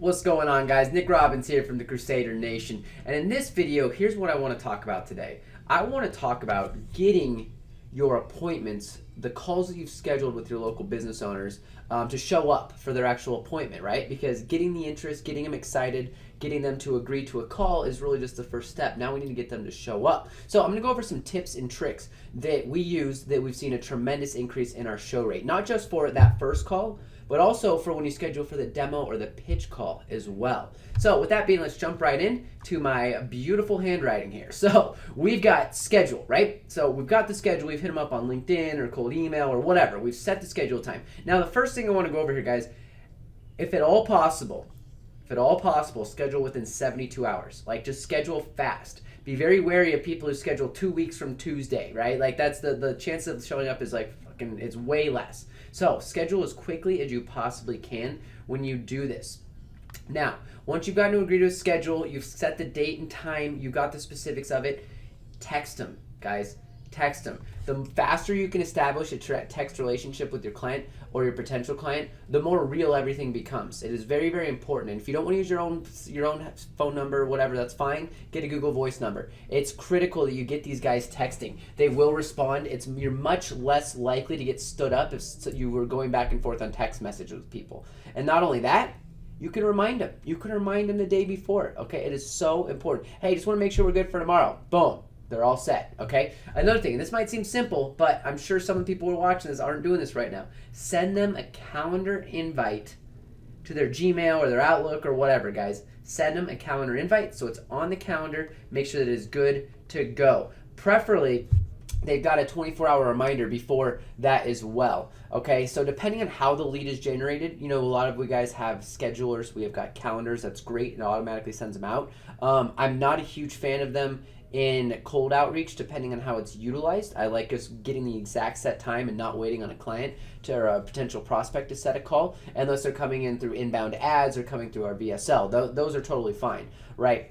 What's going on, guys? Nick Robbins here from the Crusader Nation. And in this video, here's what I want to talk about today. I want to talk about getting your appointments, the calls that you've scheduled with your local business owners to show up for their actual appointment, right? Because getting the interest, getting them excited, getting them to agree to a call is really just the first step. Now we need to get them to show up. So I'm going to go over some tips and tricks that we use that we've seen a tremendous increase in our show rate. Not just for that first call, but also for when you schedule for the demo or the pitch call as well. So with that being, let's jump right in to my beautiful handwriting here. So we've got schedule, right? So we've got the schedule. We've hit them up on LinkedIn or cold email or whatever. We've set the schedule time. Now the first thing I want to go over here, guys, if at all possible, schedule within 72 hours. Like, just schedule fast. Be very wary of people who schedule 2 weeks from Tuesday, right? Like, that's the chance of showing up is like fucking, it's way less. So schedule as quickly as you possibly can when you do this. Now, once you've gotten to agree to a schedule, you've set the date and time, you've got the specifics of it, text them, guys. Text them. The faster you can establish a text relationship with your client or your potential client, the more real everything becomes. It is very, very important. And if you don't want to use your own phone number or whatever, that's fine. Get a Google Voice number. It's critical that you get these guys texting. They will respond. You're much less likely to get stood up if you were going back and forth on text messages with people. And not only that, you can remind them. You can remind them the day before. Okay, it is so important. Hey, just want to make sure we're good for tomorrow. Boom. They're all set, okay? Another thing, and this might seem simple, but I'm sure some of the people who are watching this aren't doing this right now. Send them a calendar invite to their Gmail or their Outlook or whatever, guys. Send them a calendar invite so it's on the calendar. Make sure that it is good to go. Preferably, they've got a 24-hour reminder before that as well, okay? So depending on how the lead is generated, a lot of you guys have schedulers. We have got calendars. That's great. It automatically sends them out. I'm not a huge fan of them in cold outreach, depending on how it's utilized. I like us getting the exact set time and not waiting on a client or a potential prospect to set a call, unless they're coming in through inbound ads or coming through our VSL. Those are totally fine, right?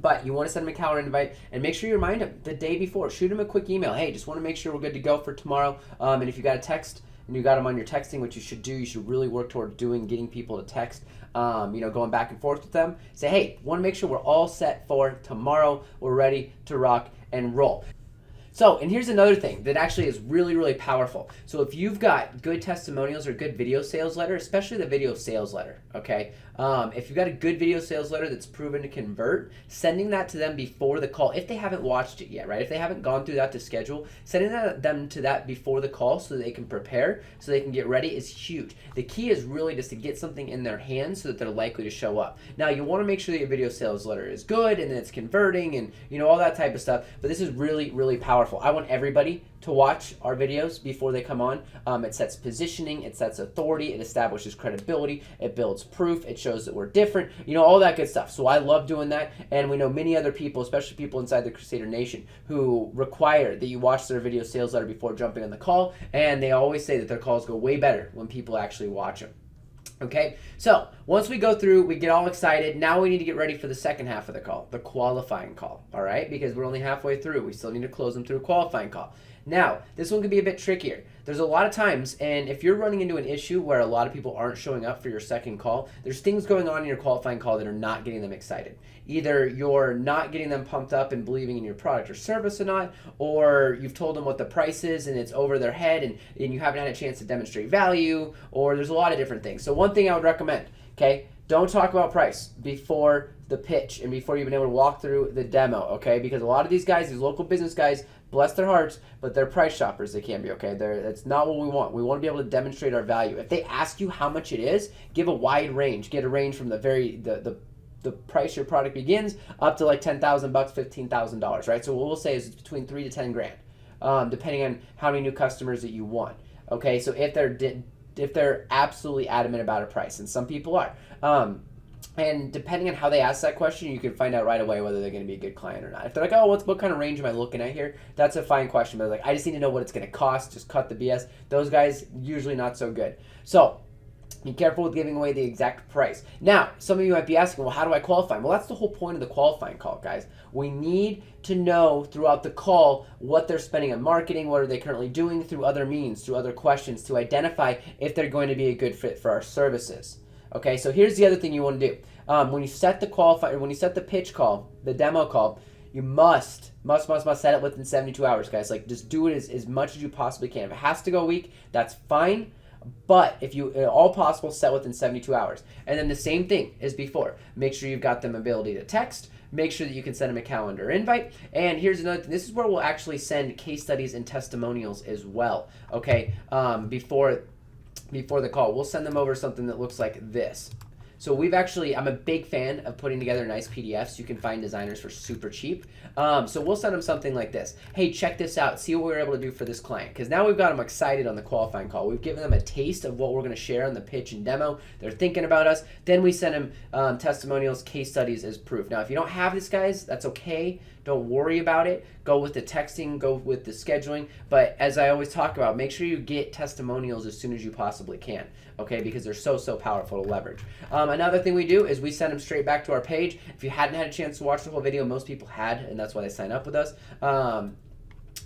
But you want to send them a calendar invite and make sure you remind them the day before. Shoot them a quick email. Hey, just want to make sure we're good to go for tomorrow. And if you got a text and you got them on your texting, which you should do, you should really work toward getting people to text. Going back and forth with them. Say, hey, want to make sure we're all set for tomorrow. We're ready to rock and roll. So, and here's another thing that actually is really, really powerful. So if you've got good testimonials or good video sales letter, especially the video sales letter, okay? If you've got a good video sales letter that's proven to convert, sending that to them before the call, if they haven't watched it yet, right? If they haven't gone through that to schedule, sending them to that before the call so they can prepare, so they can get ready is huge. The key is really just to get something in their hands so that they're likely to show up. Now, you want to make sure that your video sales letter is good and that it's converting and, all that type of stuff, but this is really, really powerful. I want everybody to watch our videos before they come on. It sets positioning, it sets authority, it establishes credibility, it builds proof, it shows that we're different, all that good stuff. So I love doing that, and we know many other people, especially people inside the Crusader Nation, who require that you watch their video sales letter before jumping on the call, and they always say that their calls go way better when people actually watch them. Okay, so once we go through, we get all excited. Now we need to get ready for the second half of the call, the qualifying call, all right? Because we're only halfway through. We still need to close them through a qualifying call. Now, this one can be a bit trickier. There's a lot of times, and if you're running into an issue where a lot of people aren't showing up for your second call, there's things going on in your qualifying call that are not getting them excited. Either you're not getting them pumped up and believing in your product or service or not, or you've told them what the price is and it's over their head and you haven't had a chance to demonstrate value, or there's a lot of different things. So one thing I would recommend, okay, don't talk about price before the pitch and before you've been able to walk through the demo, okay? Because a lot of these guys, these local business guys, bless their hearts, but they're price shoppers. They can be, okay? That's not what we want. We want to be able to demonstrate our value. If they ask you how much it is, give a wide range. Get a range from the price your product begins up to like $10,000, $15,000, right? So what we'll say is it's between 3 to 10 grand, depending on how many new customers that you want. Okay, so if they're absolutely adamant about a price, and some people are. And depending on how they ask that question, you can find out right away whether they're going to be a good client or not. If they're like, oh, what kind of range am I looking at here? That's a fine question. But like, I just need to know what it's going to cost. Just cut the BS. Those guys, usually not so good. So be careful with giving away the exact price. Now, some of you might be asking, well, how do I qualify? Well, that's the whole point of the qualifying call, guys. We need to know throughout the call what they're spending on marketing, what are they currently doing through other means, through other questions, to identify if they're going to be a good fit for our services. Okay, so here's the other thing you want to do. When you set the pitch call, the demo call, you must set it within 72 hours, guys. Like, just do it as much as you possibly can. If it has to go a week, that's fine. But if you, all possible, set within 72 hours. And then the same thing as before. Make sure you've got them ability to text. Make sure that you can send them a calendar invite. And here's another thing. This is where we'll actually send case studies and testimonials as well. Okay, before the call, we'll send them over something that looks like this. So I'm a big fan of putting together nice PDFs. You can find designers for super cheap. So we'll send them something like this. Hey, check this out. See what we were able to do for this client. Because now we've got them excited on the qualifying call. We've given them a taste of what we're going to share on the pitch and demo. They're thinking about us. Then we send them testimonials, case studies as proof. Now, if you don't have this, guys, that's okay. Don't worry about it. Go with the texting, go with the scheduling. But as I always talk about, make sure you get testimonials as soon as you possibly can, okay? Because they're so powerful to leverage. Another thing we do is we send them straight back to our page. If you hadn't had a chance to watch the whole video, most people had, and that's why they sign up with us.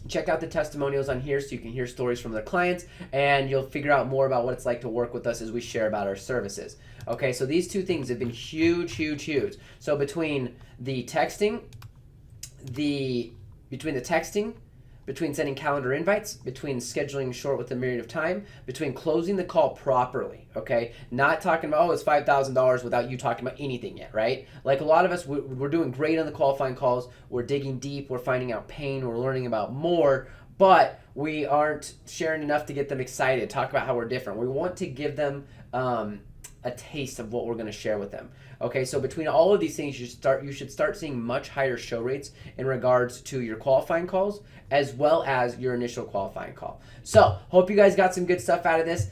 Check out the testimonials on here so you can hear stories from their clients, and you'll figure out more about what it's like to work with us as we share about our services. Okay, so these two things have been huge. So between the texting, between sending calendar invites, between scheduling short with a myriad of time, between closing the call properly, okay? Not talking about, oh, it's $5,000 without you talking about anything yet, right? Like a lot of us, we're doing great on the qualifying calls. We're digging deep. We're finding out pain. We're learning about more, but we aren't sharing enough to get them excited, talk about how we're different. We want to give them a taste of what we're going to share with them. Okay, so between all of these things, you should start seeing much higher show rates in regards to your qualifying calls as well as your initial qualifying call. So, hope you guys got some good stuff out of this.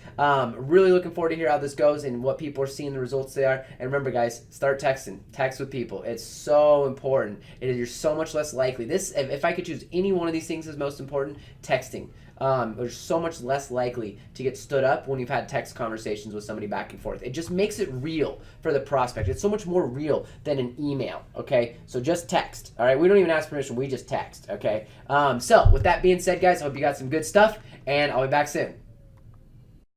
Really looking forward to hear how this goes and what people are seeing, the results they are. And remember, guys, start texting. Text with people. It's so important. You're so much less likely. If I could choose any one of these things as most important, texting. There's so much less likely to get stood up when you've had text conversations with somebody back and forth. It just makes it real for the prospect. It's so much more real than an email, okay? So just text, all right? We don't even ask permission. We just text, okay? So with that being said, guys, I hope you got some good stuff, and I'll be back soon.